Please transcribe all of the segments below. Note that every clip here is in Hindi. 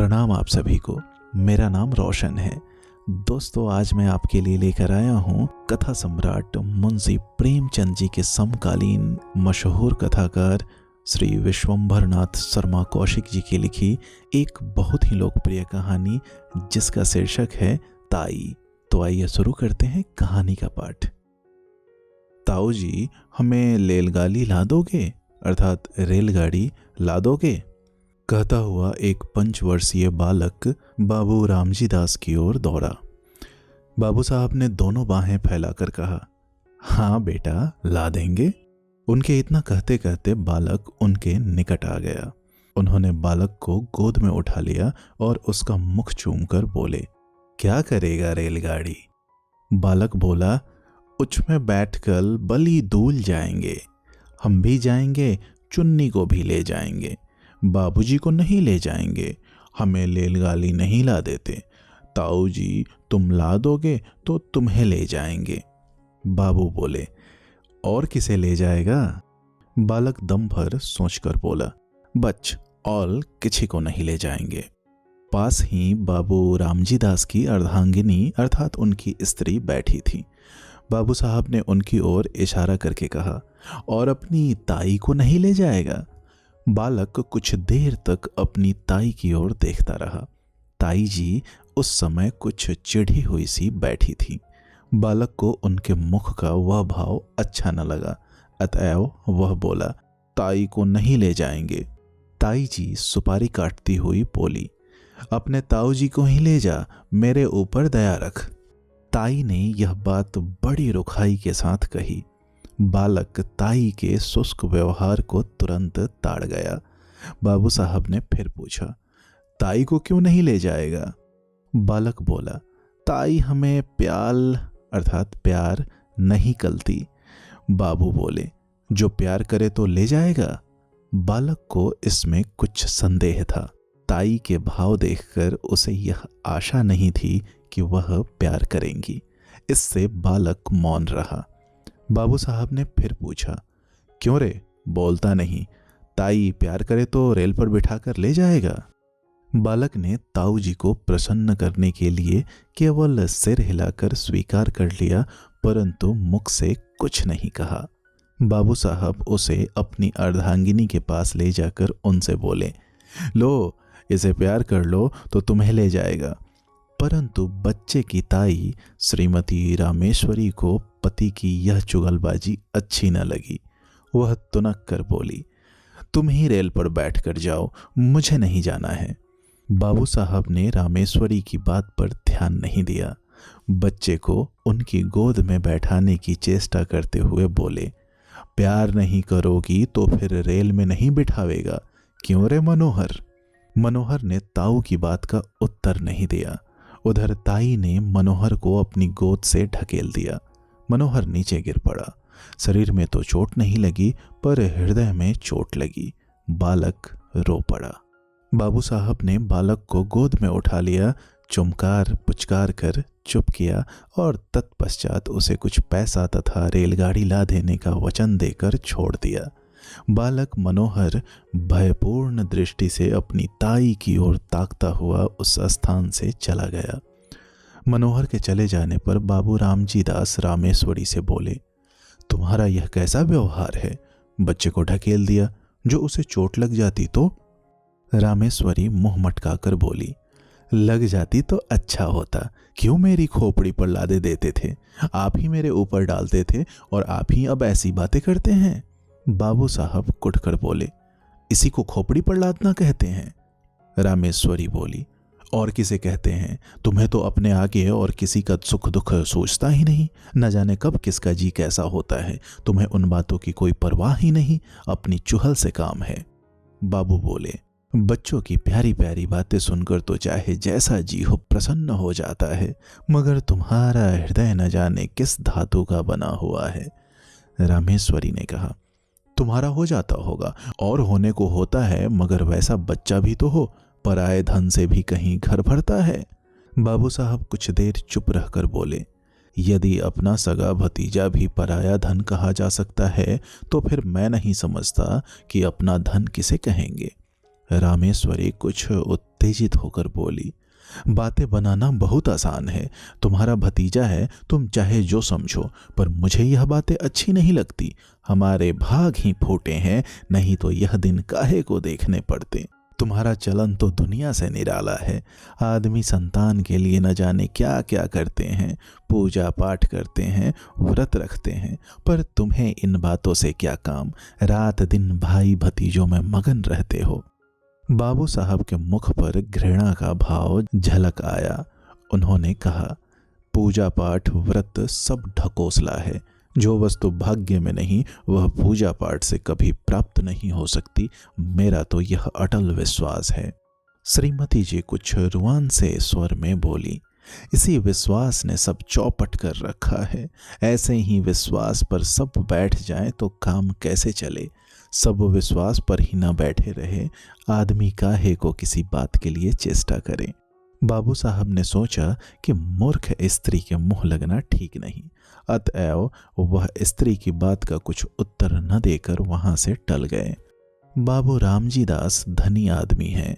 प्रणाम आप सभी को। मेरा नाम रोशन है। दोस्तों, आज मैं आपके लिए लेकर आया हूँ कथा सम्राट मुंशी प्रेमचंद जी के समकालीन मशहूर कथाकार श्री विश्वंभर नाथ शर्मा कौशिक जी की लिखी एक बहुत ही लोकप्रिय कहानी जिसका शीर्षक है ताई। तो आइए शुरू करते हैं कहानी का पाठ। ताऊ जी, हमें रेलगाड़ी ला दोगे, अर्थात रेलगाड़ी ला दोगे? कहता हुआ एक 5 वर्षीय बालक बाबू रामजी दास की ओर दौड़ा। बाबू साहब ने दोनों बाहें फैलाकर कहा, हाँ बेटा, ला देंगे। उनके इतना कहते कहते बालक उनके निकट आ गया। उन्होंने बालक को गोद में उठा लिया और उसका मुख चूमकर बोले, क्या करेगा रेलगाड़ी? बालक बोला, उच में बैठकर बली दूल जाएंगे। हम भी जाएंगे, चुन्नी को भी ले जाएंगे, बाबूजी को नहीं ले जाएंगे। हमें रेलगाड़ी नहीं ला देते। ताऊ जी, तुम ला दोगे तो तुम्हें ले जाएंगे। बाबू बोले, और किसे ले जाएगा? बालक दम भर सोचकर बोला, बच, और किसी को नहीं ले जाएंगे। पास ही बाबू रामजी दास की अर्धांगिनी अर्थात उनकी स्त्री बैठी थी। बाबू साहब ने उनकी ओर इशारा करके कहा, और अपनी ताई को नहीं ले जाएगा? बालक कुछ देर तक अपनी ताई की ओर देखता रहा। ताई जी उस समय कुछ चिढ़ी हुई सी बैठी थी। बालक को उनके मुख का वह भाव अच्छा न लगा, अतएव वह बोला, ताई को नहीं ले जाएंगे। ताई जी सुपारी काटती हुई बोली, अपने ताऊ जी को ही ले जा, मेरे ऊपर दया रख। ताई ने यह बात बड़ी रुखाई के साथ कही। बालक ताई के शुष्क व्यवहार को तुरंत ताड़ गया। बाबू साहब ने फिर पूछा, ताई को क्यों नहीं ले जाएगा? बालक बोला, ताई हमें प्याल अर्थात प्यार नहीं करती। बाबू बोले, जो प्यार करे तो ले जाएगा? बालक को इसमें कुछ संदेह था। ताई के भाव देखकर उसे यह आशा नहीं थी कि वह प्यार करेंगी। इससे बालक मौन रहा। बाबू साहब ने फिर पूछा, क्यों रे, बोलता नहीं? ताई प्यार करे तो रेल पर बिठाकर ले जाएगा? बालक ने ताऊ जी को प्रसन्न करने के लिए केवल सिर हिलाकर स्वीकार कर लिया, परंतु मुख से कुछ नहीं कहा। बाबू साहब उसे अपनी अर्धांगिनी के पास ले जाकर उनसे बोले, लो, इसे प्यार कर लो तो तुम्हें ले जाएगा। परंतु बच्चे की ताई श्रीमती रामेश्वरी को पति की यह चुगलबाजी अच्छी न लगी। वह तुनक कर बोली, तुम ही रेल पर बैठ कर जाओ, मुझे नहीं जाना है। बाबू साहब ने रामेश्वरी की बात पर ध्यान नहीं दिया। बच्चे को उनकी गोद में बैठाने की चेष्टा करते हुए बोले, प्यार नहीं करोगी तो फिर रेल में नहीं बिठावेगा, क्यों रे मनोहर? मनोहर ने ताऊ की बात का उत्तर नहीं दिया। उधर ताई ने मनोहर को अपनी गोद से ढकेल दिया। मनोहर नीचे गिर पड़ा। शरीर में तो चोट नहीं लगी, पर हृदय में चोट लगी। बालक रो पड़ा। बाबू साहब ने बालक को गोद में उठा लिया, चुमकार पुचकार कर चुप किया और तत्पश्चात उसे कुछ पैसा तथा रेलगाड़ी ला देने का वचन देकर छोड़ दिया। बालक मनोहर भयपूर्ण दृष्टि से अपनी ताई की ओर ताकता हुआ उस स्थान से चला गया। मनोहर के चले जाने पर बाबू रामजी दास रामेश्वरी से बोले, तुम्हारा यह कैसा व्यवहार है? बच्चे को ढकेल दिया, जो उसे चोट लग जाती तो? रामेश्वरी मुंह मटकाकर बोली, लग जाती तो अच्छा होता, क्यों मेरी खोपड़ी पर लादे देते थे? आप ही मेरे ऊपर डालते थे और आप ही अब ऐसी बातें करते हैं। बाबू साहब कुटकर बोले, इसी को खोपड़ी पर लादना कहते हैं? रामेश्वरी बोली, और किसे कहते हैं? तुम्हें तो अपने आगे और किसी का सुख दुख सोचता ही नहीं। न जाने कब किसका जी कैसा होता है, तुम्हें उन बातों की कोई परवाह ही नहीं, अपनी चुहल से काम है। बाबू बोले, बच्चों की प्यारी प्यारी बातें सुनकर तो चाहे जैसा जी हो प्रसन्न हो जाता है, मगर तुम्हारा हृदय न जाने किस धातु का बना हुआ है। रामेश्वरी ने कहा, तुम्हारा हो जाता होगा, और होने को होता है, मगर वैसा बच्चा भी तो हो, पराए धन से भी कहीं घर भरता है। बाबू साहब कुछ देर चुप रहकर बोले, यदि अपना सगा भतीजा भी पराया धन कहा जा सकता है, तो फिर मैं नहीं समझता कि अपना धन किसे कहेंगे। रामेश्वरी कुछ उत्तेजित होकर बोली, बातें बनाना बहुत आसान है। तुम्हारा भतीजा है, तुम चाहे जो समझो, पर मुझे यह बातें अच्छी नहीं लगती। हमारे भाग ही फूटे हैं, नहीं तो यह दिन काहे को देखने पड़ते। तुम्हारा चलन तो दुनिया से निराला है। आदमी संतान के लिए न जाने क्या क्या करते हैं, पूजा पाठ करते हैं, व्रत रखते हैं, पर तुम्हें इन बातों से क्या काम। रात दिन भाई भतीजों में मगन रहते हो। बाबू साहब के मुख पर घृणा का भाव झलक आया। उन्होंने कहा, पूजा पाठ व्रत सब ढकोसला है। जो वस्तु भाग्य में नहीं वह पूजा पाठ से कभी प्राप्त नहीं हो सकती, मेरा तो यह अटल विश्वास है। श्रीमती जी कुछ रुआन से स्वर में बोली, इसी विश्वास ने सब चौपट कर रखा है। ऐसे ही विश्वास पर सब बैठ जाएं तो काम कैसे चले। सब विश्वास पर ही न बैठे रहे, आदमी काहे को किसी बात के लिए चेष्टा करे। बाबू साहब ने सोचा कि मूर्ख स्त्री के मुंह लगना ठीक नहीं, अतएव वह स्त्री की बात का कुछ उत्तर न देकर वहां से टल गए। बाबू रामजी दास धनी आदमी हैं,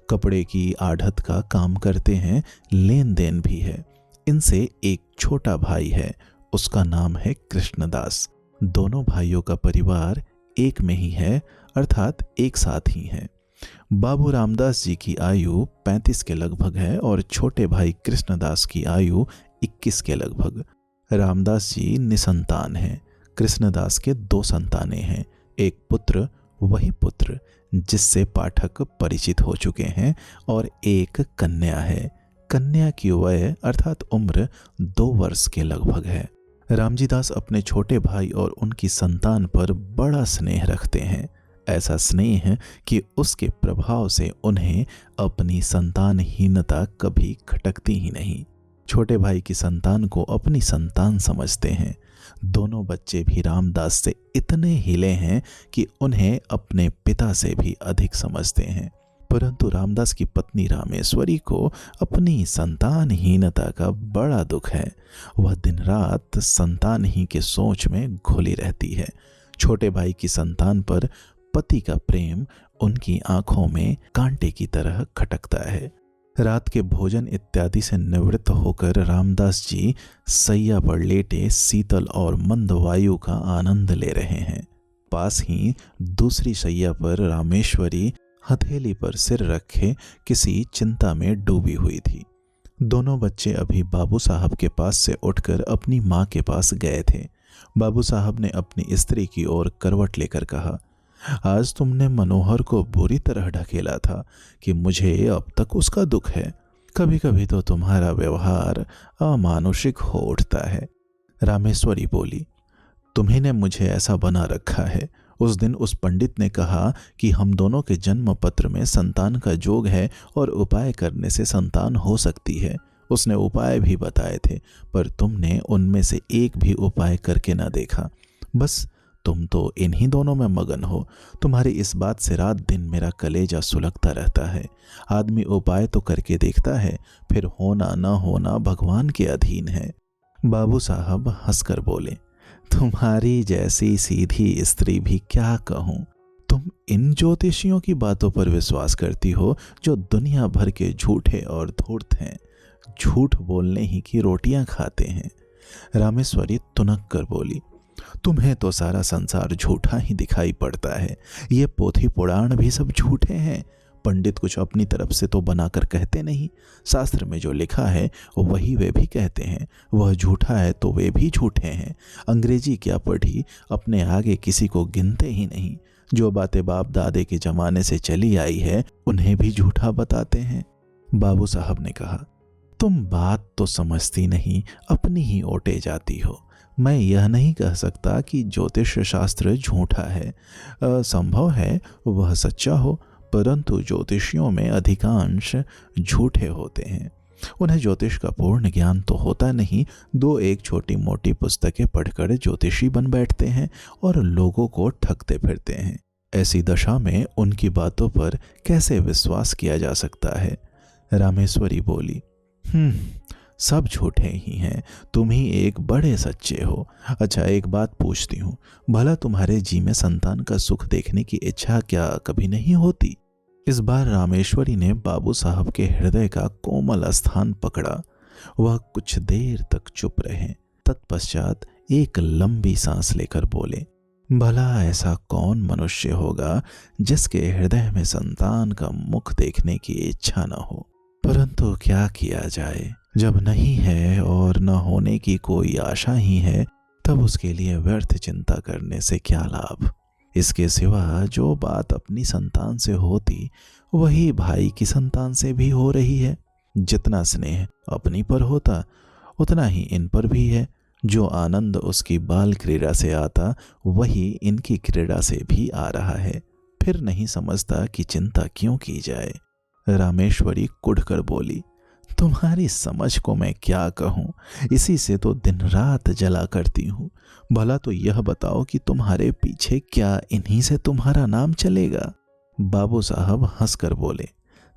कपड़े की आढ़त का काम करते हैं, लेन देन भी है। इनसे एक छोटा भाई है, उसका नाम है कृष्णदास। दोनों भाइयों का परिवार एक में ही है, अर्थात एक साथ ही है। बाबू रामदास जी की आयु 35 के लगभग है और छोटे भाई कृष्णदास की आयु 21 के लगभग। रामदास जी निसंतान हैं। कृष्णदास के 2 संतानें हैं, एक पुत्र, वही पुत्र जिससे पाठक परिचित हो चुके हैं, और एक कन्या है। कन्या की वय अर्थात उम्र 2 वर्ष के लगभग है। रामजी दास अपने छोटे भाई और उनकी संतान पर बड़ा स्नेह रखते हैं। ऐसा स्नेह कि उसके प्रभाव से उन्हें अपनी संतानहीनता कभी खटकती ही नहीं। छोटे भाई की संतान को अपनी संतान समझते हैं। दोनों बच्चे भी रामदास से इतने हिले हैं कि उन्हें अपने पिता से भी अधिक समझते हैं। परंतु रामदास की पत्नी रामेश्वरी को अपनी संतानहीनता का बड़ा दुख है। वह दिन रात संतान ही के सोच में घुली रहती है। छोटे भाई की संतान पर पति का प्रेम उनकी आंखों में कांटे की तरह खटकता है। रात के भोजन इत्यादि से निवृत्त होकर रामदास जी सैया पर लेटे शीतल और मंद वायु का आनंद ले रहे हैं। पास ही दूसरी सैया पर रामेश्वरी हथेली पर सिर रखे किसी चिंता में डूबी हुई थी। दोनों बच्चे अभी बाबू साहब के पास से उठकर अपनी माँ के पास गए थे। बाबू साहब ने अपनी स्त्री की ओर करवट लेकर कहा, आज तुमने मनोहर को बुरी तरह ढकेला था कि मुझे अब तक उसका दुख है। कभी कभी तो तुम्हारा व्यवहार अमानुषिक हो उठता है। रामेश्वरी बोली, तुम्ही ने मुझे ऐसा बना रखा है। उस दिन उस पंडित ने कहा कि हम दोनों के जन्म पत्र में संतान का जोग है और उपाय करने से संतान हो सकती है। उसने उपाय भी बताए थे, पर तुमने उनमें से एक भी उपाय करके ना देखा। बस तुम तो इन्हीं दोनों में मगन हो। तुम्हारी इस बात से रात दिन मेरा कलेजा सुलगता रहता है। आदमी उपाय तो करके देखता है, फिर होना न होना भगवान के अधीन है। बाबू साहब हंसकर बोले, तुम्हारी जैसी सीधी स्त्री भी क्या कहूं। तुम इन ज्योतिषियों की बातों पर विश्वास करती हो जो दुनिया भर के झूठे और धूर्त हैं, झूठ बोलने ही की रोटियां खाते हैं। रामेश्वरी तुनक कर बोली, तुम्हें तो सारा संसार झूठा ही दिखाई पड़ता है। ये पोथी पुराण भी सब झूठे हैं। पंडित कुछ अपनी तरफ से तो बनाकर कहते नहीं। शास्त्र में जो लिखा है वही वे भी कहते हैं। वह झूठा है तो वे भी झूठे हैं। अंग्रेजी क्या पढ़ी, अपने आगे किसी को गिनते ही नहीं। जो बातें बाप दादे के जमाने से चली आई है उन्हें भी झूठा बताते हैं। बाबू साहब ने कहा, तुम बात तो समझती नहीं, अपनी ही ओटे जाती हो। मैं यह नहीं कह सकता कि ज्योतिष शास्त्र झूठा है। संभव है वह सच्चा हो, परंतु ज्योतिषियों में अधिकांश झूठे होते हैं। उन्हें ज्योतिष का पूर्ण ज्ञान तो होता नहीं। 2-1 छोटी मोटी पुस्तकें पढ़कर ज्योतिषी बन बैठते हैं और लोगों को ठगते फिरते हैं। ऐसी दशा में उनकी बातों पर कैसे विश्वास किया जा सकता है। रामेश्वरी बोली, सब झूठे ही हैं, तुम ही एक बड़े सच्चे हो। अच्छा, एक बात पूछती हूँ, भला तुम्हारे जी में संतान का सुख देखने की इच्छा क्या कभी नहीं होती? इस बार रामेश्वरी ने बाबू साहब के हृदय का कोमल स्थान पकड़ा। वह कुछ देर तक चुप रहे। तत्पश्चात एक लंबी सांस लेकर बोले, भला ऐसा कौन मनुष्य होगा जिसके हृदय में संतान का मुख देखने की इच्छा न हो। परंतु क्या किया जाए, जब नहीं है और न होने की कोई आशा ही है, तब उसके लिए व्यर्थ चिंता करने से क्या लाभ। इसके सिवा जो बात अपनी संतान से होती वही भाई की संतान से भी हो रही है। जितना स्नेह अपनी पर होता उतना ही इन पर भी है। जो आनंद उसकी बाल क्रीड़ा से आता वही इनकी क्रीड़ा से भी आ रहा है। फिर नहीं समझता कि चिंता क्यों की जाए। रामेश्वरी कुढ़कर बोली, तुम्हारी समझ को मैं क्या कहूँ, इसी से तो दिन रात जला करती हूँ। भला तो यह बताओ कि तुम्हारे पीछे क्या इन्हीं से तुम्हारा नाम चलेगा। बाबू साहब हंसकर बोले,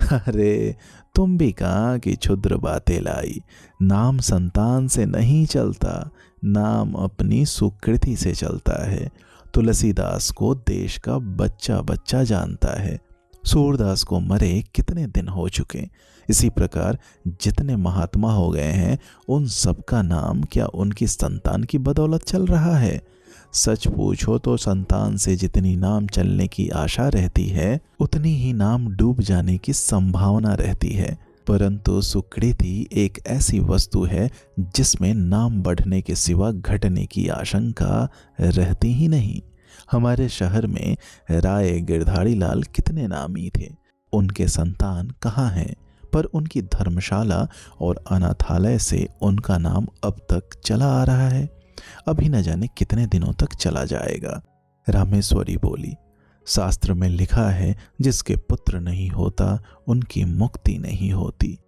अरे तुम भी कहाँ की क्षुद्र बातें लाई। नाम संतान से नहीं चलता, नाम अपनी सुकृति से चलता है। तुलसीदास को देश का बच्चा बच्चा जानता है। सूरदास को मरे कितने दिन हो चुके। इसी प्रकार जितने महात्मा हो गए हैं उन सबका नाम क्या उनकी संतान की बदौलत चल रहा है। सच पूछो तो संतान से जितनी नाम चलने की आशा रहती है उतनी ही नाम डूब जाने की संभावना रहती है। परंतु सुकृति एक ऐसी वस्तु है जिसमें नाम बढ़ने के सिवा घटने की आशंका रहती ही नहीं। हमारे शहर में राय गिरधारी लाल कितने नामी थे, उनके संतान कहाँ हैं, पर उनकी धर्मशाला और अनाथालय से उनका नाम अब तक चला आ रहा है। अभी न जाने कितने दिनों तक चला जाएगा। रामेश्वरी बोली, शास्त्र में लिखा है जिसके पुत्र नहीं होता उनकी मुक्ति नहीं होती।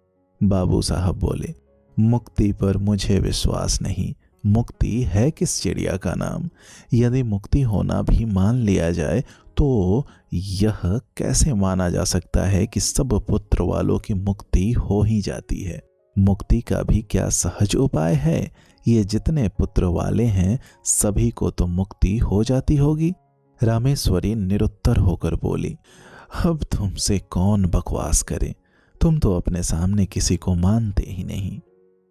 बाबू साहब बोले, मुक्ति पर मुझे विश्वास नहीं। मुक्ति है किस चिड़िया का नाम। यदि मुक्ति होना भी मान लिया जाए तो यह कैसे माना जा सकता है कि सब पुत्र वालों की मुक्ति हो ही जाती है। मुक्ति का भी क्या सहज उपाय है। ये जितने पुत्र वाले हैं सभी को तो मुक्ति हो जाती होगी। रामेश्वरी निरुत्तर होकर बोली, अब तुमसे कौन बकवास करे, तुम तो अपने सामने किसी को मानते ही नहीं।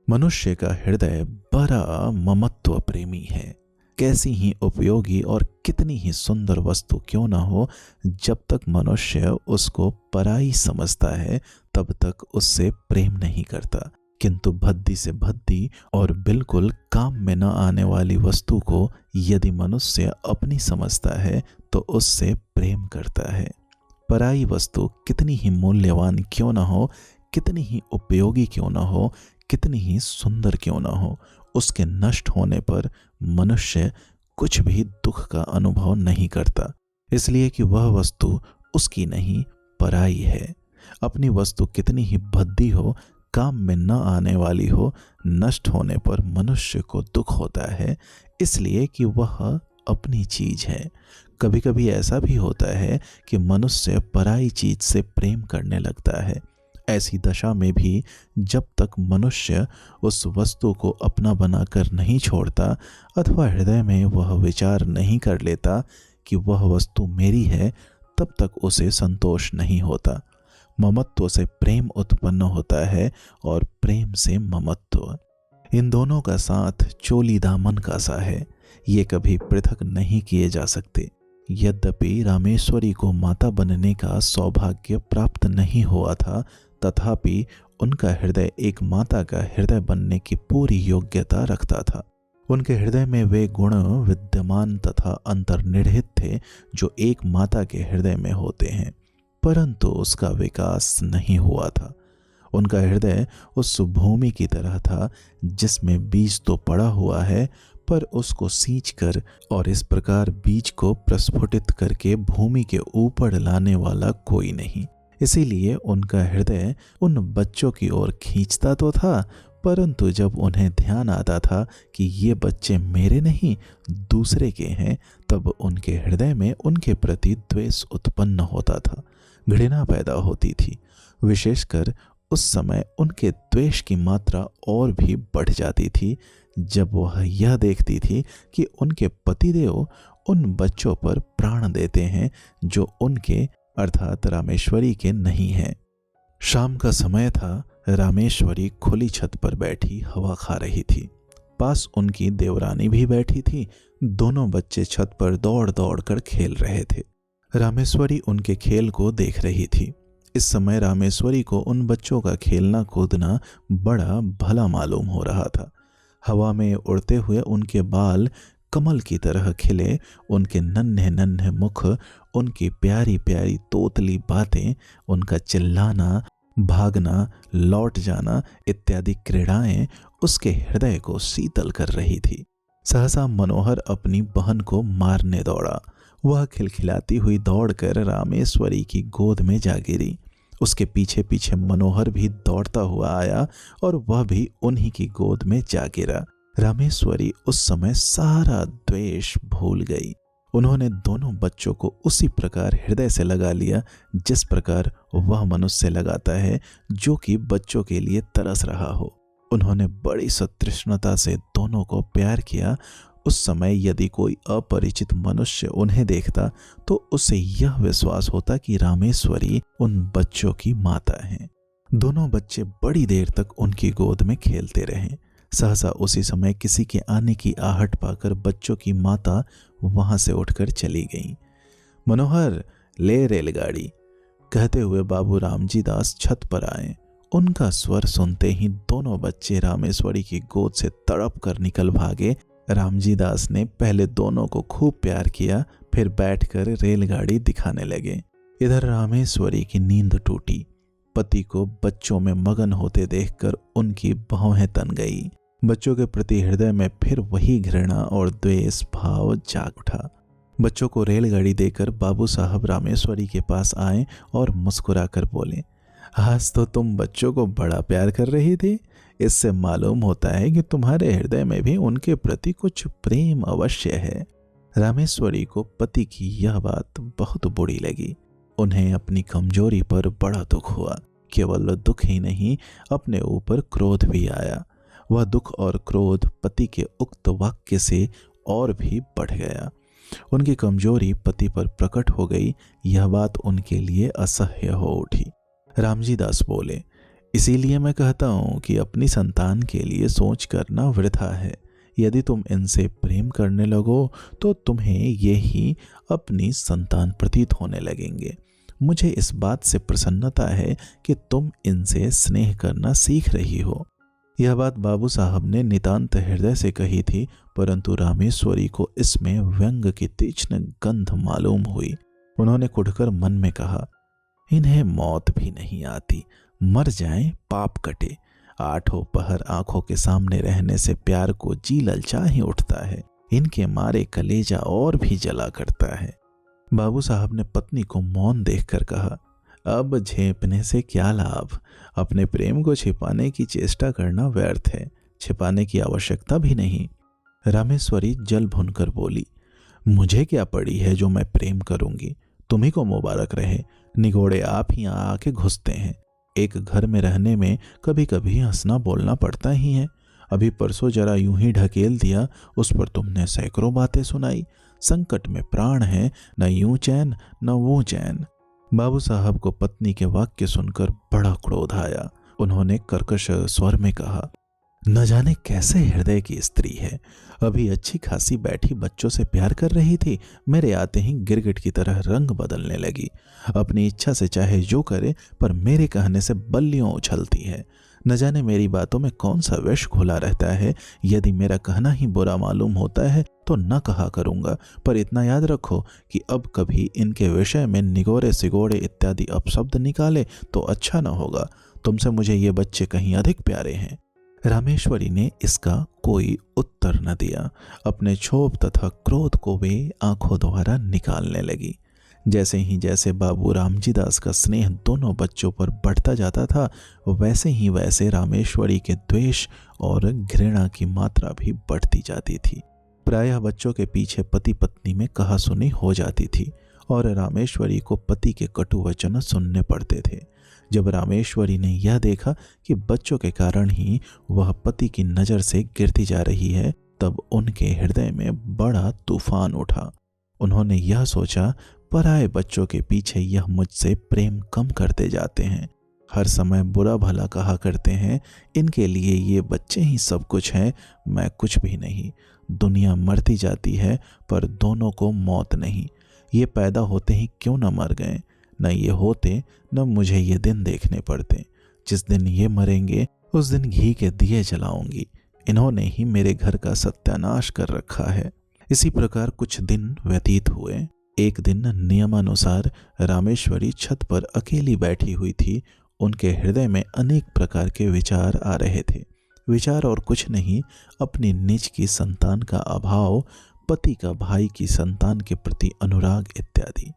मनुष्य का हृदय बड़ा ममत्व प्रेमी है। कैसी ही उपयोगी और कितनी ही सुंदर वस्तु क्यों न हो, जब तक मनुष्य उसको पराई समझता है तब तक उससे प्रेम नहीं करता। किंतु भद्दी से भद्दी और बिल्कुल काम में न आने वाली वस्तु को यदि मनुष्य अपनी समझता है तो उससे प्रेम करता है। पराई वस्तु कितनी ही मूल्यवान क्यों न हो, कितनी ही उपयोगी क्यों न हो, कितनी ही सुंदर क्यों न हो, उसके नष्ट होने पर मनुष्य कुछ भी दुख का अनुभव नहीं करता, इसलिए कि वह वस्तु उसकी नहीं पराई है। अपनी वस्तु कितनी ही भद्दी हो, काम में न आने वाली हो, नष्ट होने पर मनुष्य को दुख होता है, इसलिए कि वह अपनी चीज है। कभी कभी ऐसा भी होता है कि मनुष्य पराई चीज से प्रेम करने लगता है। ऐसी दशा में भी जब तक मनुष्य उस वस्तु को अपना बनाकर नहीं छोड़ता अथवा हृदय में वह विचार नहीं कर लेता कि वह वस्तु मेरी है, तब तक उसे संतोष नहीं होता। ममत्व से प्रेम उत्पन्न होता है और प्रेम से ममत्व। इन दोनों का साथ चोली दामन का सा है, ये कभी पृथक नहीं किए जा सकते। यद्यपि रामेश्वरी को माता बनने का सौभाग्य प्राप्त नहीं हुआ था, तथापि उनका हृदय एक माता का हृदय बनने की पूरी योग्यता रखता था। उनके हृदय में वे गुण विद्यमान तथा अंतर्निहित थे जो एक माता के हृदय में होते हैं, परंतु उसका विकास नहीं हुआ था। उनका हृदय उस भूमि की तरह था जिसमें बीज तो पड़ा हुआ है, पर उसको सींचकर और इस प्रकार बीज को प्रस्फुटित करके भूमि के ऊपर लाने वाला कोई नहीं। इसीलिए उनका हृदय उन बच्चों की ओर खींचता तो था, परंतु जब उन्हें ध्यान आता था कि ये बच्चे मेरे नहीं दूसरे के हैं, तब उनके हृदय में उनके प्रति द्वेष उत्पन्न होता था, घृणा पैदा होती थी। विशेषकर उस समय उनके द्वेष की मात्रा और भी बढ़ जाती थी जब वह यह देखती थी कि उनके पतिदेव उन बच्चों पर प्राण देते हैं जो उनके अर्थात रामेश्वरी के नहीं हैं। शाम का समय था। रामेश्वरी खुली छत पर बैठी हवा खा रही थी। पास उनकी देवरानी भी बैठी थी। दोनों बच्चे छत पर दौड़ दौड़ कर खेल रहे थे। रामेश्वरी उनके खेल को देख रही थी। इस समय रामेश्वरी को उन बच्चों का खेलना कूदना बड़ा भला मालूम हो रहा था। हवा में उड़ते हुए उनके बाल कमल की तरह खिले, उनके नन्हे नन्हे मुख, उनकी प्यारी प्यारी तोतली बातें, उनका चिल्लाना, भागना, लौट जाना इत्यादि क्रीड़ाएं उसके हृदय को शीतल कर रही थी। सहसा मनोहर अपनी बहन को मारने दौड़ा। वह खिलखिलाती हुई दौड़कर रामेश्वरी की गोद में जा गिरी। उसके पीछे पीछे मनोहर भी दौड़ता हुआ आया और वह भी उन्हीं की गोद में जा गिरा। रामेश्वरी उस समय सारा द्वेष भूल गई। उन्होंने दोनों बच्चों को उसी प्रकार हृदय से लगा लिया जिस प्रकार वह मनुष्य लगाता है जो कि बच्चों के लिए तरस रहा हो। उन्होंने बड़ी सतृष्णता से दोनों को प्यार किया। उस समय यदि कोई अपरिचित मनुष्य उन्हें देखता तो उसे यह विश्वास होता कि रामेश्वरी उन बच्चों की माता है। दोनों बच्चे बड़ी देर तक उनकी गोद में खेलते रहे। सहसा उसी समय किसी के आने की आहट पाकर बच्चों की माता वहां से उठकर चली गई। मनोहर, ले रेलगाड़ी, कहते हुए बाबू रामजी दास छत पर आए। उनका स्वर सुनते ही दोनों बच्चे रामेश्वरी की गोद से तड़प कर निकल भागे। रामजी दास ने पहले दोनों को खूब प्यार किया, फिर बैठकर रेलगाड़ी दिखाने लगे। इधर रामेश्वरी की नींद टूटी। पति को बच्चों में मगन होते देखकर उनकी भौहें तन गई। बच्चों के प्रति हृदय में फिर वही घृणा और द्वेष भाव जाग उठा। बच्चों को रेलगाड़ी देकर बाबू साहब रामेश्वरी के पास आए और मुस्कुराकर बोले, आज तो तुम बच्चों को बड़ा प्यार कर रही थी। इससे मालूम होता है कि तुम्हारे हृदय में भी उनके प्रति कुछ प्रेम अवश्य है। रामेश्वरी को पति की यह बात बहुत बुरी लगी। उन्हें अपनी कमजोरी पर बड़ा दुख हुआ। केवल दुख ही नहीं, अपने ऊपर क्रोध भी आया। वह दुख और क्रोध पति के उक्त वाक्य से और भी बढ़ गया। उनकी कमजोरी पति पर प्रकट हो गई। यह बात उनके लिए असह्य हो उठी। रामजी दास बोले, इसीलिए मैं कहता हूं कि अपनी संतान के लिए सोच करना वृथा है। यदि तुम इनसे प्रेम करने लगो तो तुम्हें ये ही अपनी संतान प्रतीत होने लगेंगे। मुझे इस बात से प्रसन्नता है कि तुम इनसे स्नेह करना सीख रही हो। यह बात बाबू साहब ने नितांत हृदय से कही थी, परंतु रामेश्वरी को इसमें व्यंग की तीक्ष्ण गंध मालूम हुई। उन्होंने कुढ़कर मन में कहा, इन्हें मौत भी नहीं आती, मर जाएं पाप कटे। आठों पहर आंखों के सामने रहने से प्यार को जी ललचा ही उठता है। इनके मारे कलेजा और भी जला करता है। बाबू साहब ने पत्नी को मौन देखकर कहा, अब झेपने से क्या लाभ। अपने प्रेम को छिपाने की चेष्टा करना व्यर्थ है। छिपाने की आवश्यकता भी नहीं। रामेश्वरी जल भुनकर बोली, मुझे क्या पड़ी है जो मैं प्रेम करूंगी। तुम्ही को मुबारक रहे। निगोड़े आप ही आके घुसते हैं। एक घर में रहने में कभी कभी हंसना बोलना पड़ता ही है। अभी परसों जरा यूं ही ढकेल दिया, उस पर तुमने सैकड़ों बातें सुनाई। संकट में प्राण है, न यूं चैन न वो चैन। बाबू साहब को पत्नी के वाक्य सुनकर बड़ा क्रोध आया। उन्होंने कर्कश स्वर में कहा, न जाने कैसे हृदय की स्त्री है। अभी अच्छी खासी बैठी बच्चों से प्यार कर रही थी, मेरे आते ही गिरगिट की तरह रंग बदलने लगी। अपनी इच्छा से चाहे जो करे, पर मेरे कहने से बल्लियों उछलती है। न जाने मेरी बातों में कौन सा विष घुला रहता है। यदि मेरा कहना ही बुरा मालूम होता है तो न कहा करूंगा, पर इतना याद रखो कि अब कभी इनके विषय में निगोरे सिगोड़े इत्यादि अपशब्द निकाले तो अच्छा न होगा। तुमसे मुझे ये बच्चे कहीं अधिक प्यारे हैं। रामेश्वरी ने इसका कोई उत्तर न दिया। अपने क्षोभ तथा क्रोध को वे आंखों द्वारा निकालने लगी। जैसे बाबू रामजी दास का स्नेह दोनों बच्चों पर बढ़ता जाता था, वैसे ही वैसे रामेश्वरी के द्वेष और घृणा की मात्रा भी बढ़ती जाती थी। प्रायः बच्चों के पीछे पति पत्नी में कहासुनी हो जाती थी और रामेश्वरी को पति के कटु वचन सुनने पड़ते थे। जब रामेश्वरी ने यह देखा कि बच्चों के कारण ही वह पति की नज़र से गिरती जा रही है, तब उनके हृदय में बड़ा तूफान उठा। उन्होंने यह सोचा, पराए बच्चों के पीछे यह मुझसे प्रेम कम करते जाते हैं। हर समय बुरा भला कहा करते हैं। इनके लिए ये बच्चे ही सब कुछ हैं, मैं कुछ भी नहीं। दुनिया मरती जाती है पर दोनों को मौत नहीं। ये पैदा होते ही क्यों न मर गए। न ये होते न मुझे ये दिन देखने पड़ते। जिस दिन ये मरेंगे उस दिन घी के दिए जलाऊंगी। इन्होंने ही मेरे घर का सत्यानाश कर रखा है। इसी प्रकार कुछ दिन व्यतीत हुए। एक दिन नियमानुसार रामेश्वरी छत पर अकेली बैठी हुई थी। उनके हृदय में अनेक प्रकार के विचार आ रहे थे। विचार और कुछ नहीं, अपनी निज की संतान का अभाव, पति का भाई की संतान के प्रति अनुराग इत्यादि।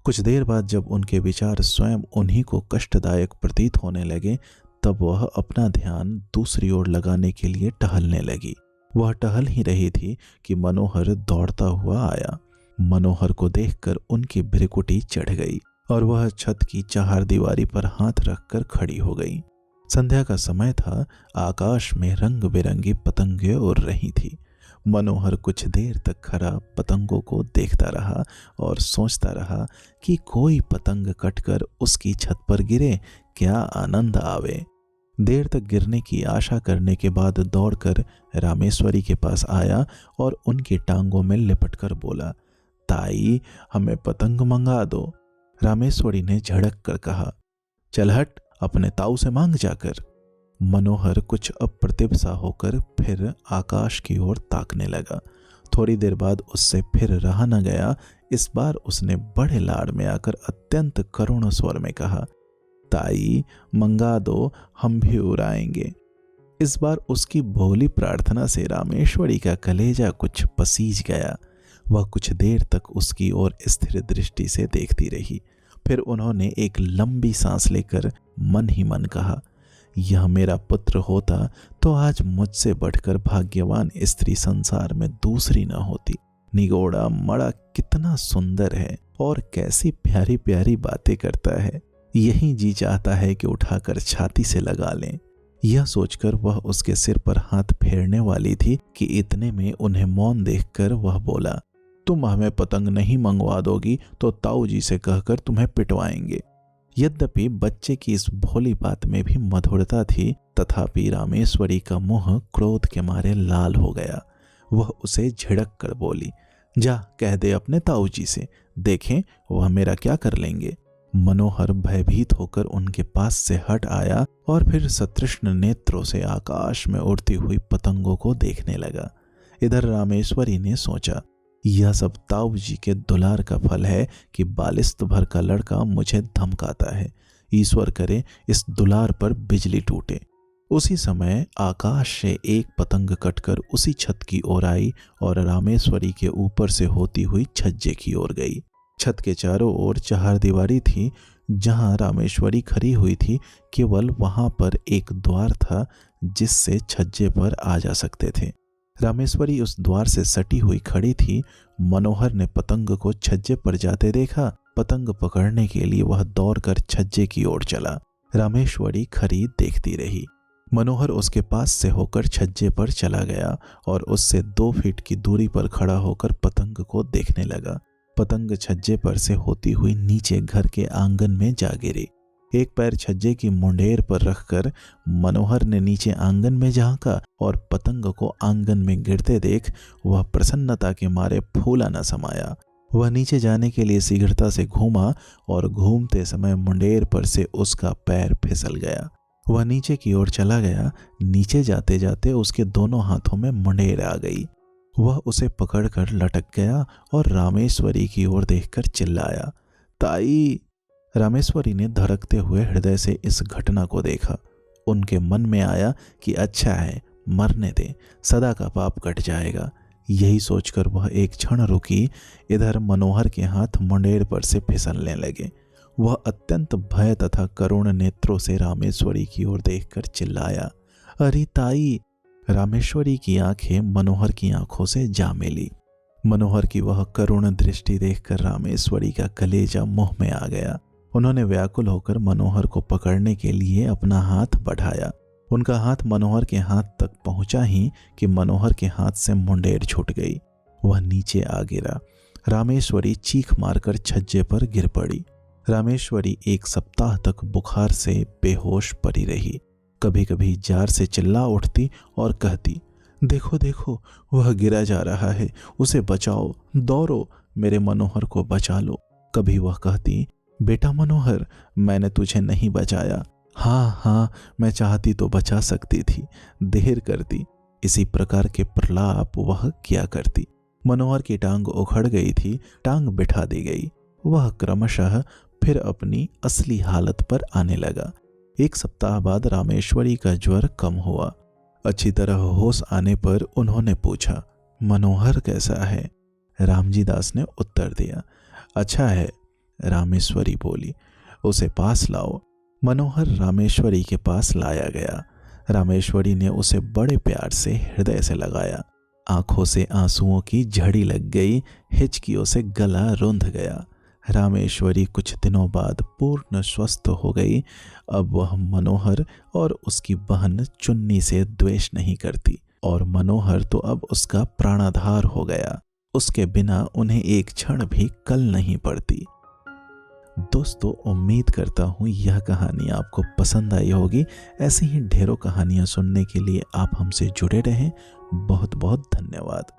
कुछ देर बाद जब उनके विचार स्वयं उन्हीं को कष्टदायक प्रतीत होने लगे, तब वह अपना ध्यान दूसरी ओर लगाने के लिए टहलने लगी। वह टहल ही रही थी कि मनोहर दौड़ता हुआ आया। मनोहर को देखकर उनकी भ्रिकुटी चढ़ गई और वह छत की चारदीवारी पर हाथ रखकर खड़ी हो गई। संध्या का समय था। आकाश में रंग बिरंगी पतंगें उड़ रही थी। मनोहर कुछ देर तक खड़ा पतंगों को देखता रहा और सोचता रहा कि कोई पतंग कटकर उसकी छत पर गिरे, क्या आनंद आवे। देर तक गिरने की आशा करने के बाद दौड़कर रामेश्वरी के पास आया और उनकी टांगों में लिपटकर बोला, ताई हमें पतंग मंगा दो। रामेश्वरी ने झड़क कर कहा, चल हट, अपने ताऊ से मांग जाकर। मनोहर कुछ अप्रतिभ सा होकर फिर आकाश की ओर ताकने लगा। थोड़ी देर बाद उससे फिर रहा न गया। इस बार उसने बड़े लाड़ में आकर अत्यंत करुण स्वर में कहा, ताई मंगा दो, हम भी उड़ाएंगे। इस बार उसकी भोली प्रार्थना से रामेश्वरी का कलेजा कुछ पसीज गया। वह कुछ देर तक उसकी ओर स्थिर दृष्टि से देखती रही। फिर उन्होंने एक लंबी सांस लेकर मन ही मन कहा, यह मेरा पुत्र होता तो आज मुझसे बढ़कर भाग्यवान स्त्री संसार में दूसरी न होती। निगोड़ा मड़ा कितना सुंदर है और कैसी प्यारी प्यारी बातें करता है। यही जी चाहता है कि उठाकर छाती से लगा लें। यह सोचकर वह उसके सिर पर हाथ फेरने वाली थी कि इतने में उन्हें मौन देखकर वह बोला, तुम हमें पतंग नहीं मंगवा दोगी तो ताऊ जी से कहकर तुम्हें पिटवाएंगे। यद्यपि बच्चे की इस भोली बात में भी मधुरता थी, तथापि रामेश्वरी का मुंह क्रोध के मारे लाल हो गया। वह उसे झिड़क कर बोली, जा कह दे अपने ताऊ जी से, देखें वह मेरा क्या कर लेंगे। मनोहर भयभीत होकर उनके पास से हट आया और फिर सतृष्ण नेत्रों से आकाश में उड़ती हुई पतंगों को देखने लगा। इधर रामेश्वरी ने सोचा, यह सब ताऊ जी के दुलार का फल है कि बालिस्त भर का लड़का मुझे धमकाता है। ईश्वर करे इस दुलार पर बिजली टूटे। उसी समय आकाश से एक पतंग कटकर उसी छत की ओर आई और रामेश्वरी के ऊपर से होती हुई छज्जे की ओर गई। छत के चारों ओर चारदीवारी थी। जहां रामेश्वरी खड़ी हुई थी, केवल वहां पर एक द्वार था जिससे छज्जे पर आ जा सकते थे। रामेश्वरी उस द्वार से सटी हुई खड़ी थी। मनोहर ने पतंग को छज्जे पर जाते देखा। पतंग पकड़ने के लिए वह दौड़कर छज्जे की ओर चला। रामेश्वरी खड़ी देखती रही। मनोहर उसके पास से होकर छज्जे पर चला गया और उससे 2 फीट की दूरी पर खड़ा होकर पतंग को देखने लगा। पतंग छज्जे पर से होती हुई नीचे घर के आंगन में जा गिरी। एक पैर छज्जे की मुंडेर पर रखकर मनोहर ने नीचे आंगन में झांका और पतंग को आंगन में गिरते देख वह प्रसन्नता के मारे फूला न समाया। वह नीचे जाने के लिए शीघ्रता से घूमा और घूमते समय मुंडेर पर से उसका पैर फिसल गया। वह नीचे की ओर चला गया। नीचे जाते जाते उसके दोनों हाथों में मुंडेर आ गई। वह उसे पकड़कर लटक गया और रामेश्वरी की ओर देखकर चिल्लाया, ताई। रामेश्वरी ने धड़कते हुए हृदय से इस घटना को देखा। उनके मन में आया कि अच्छा है, मरने दे, सदा का पाप कट जाएगा। यही सोचकर वह एक क्षण रुकी। इधर मनोहर के हाथ मुंडेर पर से फिसलने लगे। वह अत्यंत भय तथा करुण नेत्रों से रामेश्वरी की ओर देखकर चिल्लाया, अरे ताई। रामेश्वरी की आंखें मनोहर की आंखों से जा मिली। मनोहर की वह करुण दृष्टि देखकर रामेश्वरी का कलेजा मुंह में आ गया। उन्होंने व्याकुल होकर मनोहर को पकड़ने के लिए अपना हाथ बढ़ाया। उनका हाथ मनोहर के हाथ तक पहुंचा ही कि मनोहर के हाथ से मुंडेर छूट गई। वह नीचे आ गिरा। रामेश्वरी चीख मारकर छज्जे पर गिर पड़ी। रामेश्वरी 1 सप्ताह तक बुखार से बेहोश पड़ी रही। कभी कभी जार से चिल्ला उठती और कहती, देखो देखो, वह गिरा जा रहा है, उसे बचाओ, दौड़ो, मेरे मनोहर को बचा लो। कभी वह कहती, बेटा मनोहर, मैंने तुझे नहीं बचाया। हाँ हाँ, मैं चाहती तो बचा सकती थी, देर करती। इसी प्रकार के प्रलाप वह किया करती। मनोहर की टांग उखड़ गई थी, टांग बिठा दी गई। वह क्रमशः फिर अपनी असली हालत पर आने लगा। 1 सप्ताह बाद रामेश्वरी का ज्वर कम हुआ। अच्छी तरह होश आने पर उन्होंने पूछा, मनोहर कैसा है? रामजी दास ने उत्तर दिया, अच्छा है। रामेश्वरी बोली, उसे पास लाओ। मनोहर रामेश्वरी के पास लाया गया। रामेश्वरी ने उसे बड़े प्यार से हृदय से लगाया। आंखों से आंसुओं की झड़ी लग गई, हिचकियों से गला रुंध गया। रामेश्वरी कुछ दिनों बाद पूर्ण स्वस्थ हो गई। अब वह मनोहर और उसकी बहन चुन्नी से द्वेष नहीं करती और मनोहर तो अब उसका प्राणाधार हो गया। उसके बिना उन्हें एक क्षण भी कल नहीं पड़ती। दोस्तों, उम्मीद करता हूँ यह कहानी आपको पसंद आई होगी। ऐसी ही ढेरों कहानियाँ सुनने के लिए आप हमसे जुड़े रहें। बहुत बहुत धन्यवाद।